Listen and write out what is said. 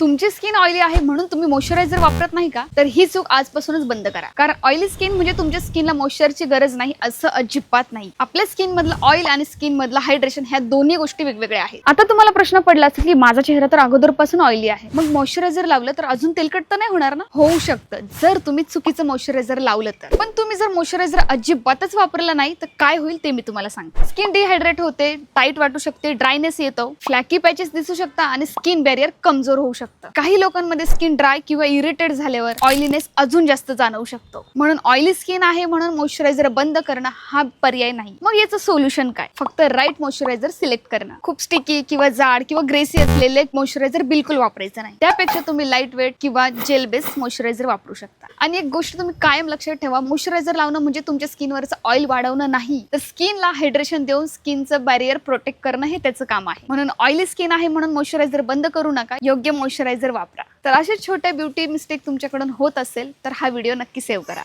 तुमची skin oily आहे म्हणून तुम्ही मॉइश्चरायझर वापरत नाही का? तर ही चूक आजपासूनच बंद करा. कारण ऑइली स्किन म्हणजे तुमच्या स्किनला मॉइश्चरची गरज नाही असं अजिबात नाही. आपल्या स्किन मधलं ऑइल आणि स्किन मधलं हायड्रेशन ह्या दोन्ही गोष्टी वेगवेगळ्या आहेत. आता तुम्हाला प्रश्न पडला असेल की माझा चेहरा तर अगोदरपासून ऑइली आहे, मग मॉइश्चरायझर लावलं तर अजून तेलकट तर नाही होणार ना? होऊ शकतं जर तुम्ही चुकीचं मॉइश्चरायझर लावलं तर. पण तुम्ही जर मॉइश्चरायझर अजिबातच वापरलं नाही तर काय होईल ते मी तुम्हाला सांगते. स्किन डिहायड्रेट होते, टाईट वाटू शकते, ड्रायनेस येतो, फ्लॅकी पॅचेस दिसू शकतात आणि स्किन बॅरियर कमजोर होऊ शकतं. काही लोकांमध्ये स्किन ड्राय किंवा इरिटेट झाल्यावर ऑइलीनेस अजून जास्त जाणवू शकतो. म्हणून ऑइली स्किन आहे म्हणून मॉइश्चरायझर बंद करणं हा पर्याय नाही. मग याचं सोल्युशन काय? फक्त राईट मॉइश्चरायझर सिलेक्ट करणं. खूप स्टिकी किंवा जाड किंवा ग्रेसी असलेले मॉइश्चरायझर बिलकुल वापरायचं नाही. त्यापेक्षा तुम्ही लाईट वेट किंवा जेल बेस्ड मॉइश्चरायझर वापरू शकता. आणि एक गोष्ट तुम्ही कायम लक्षात ठेवा, मॉइश्चरायझर लावणं म्हणजे तुमच्या स्किनवरचं ऑइल वाढवणं नाही, तर स्किनला हायड्रेशन देऊन स्किनचं बॅरियर प्रोटेक्ट करणं हे त्याचं काम आहे. म्हणून ऑइली स्किन आहे म्हणून मॉइश्चरायझर बंद करू नका, योग्य मॉइश्चरायझर वापरा. तर असे छोटे ब्युटी मिस्टेक तुमच्याकडून होत असेल तर हा व्हिडिओ नक्की सेव्ह करा.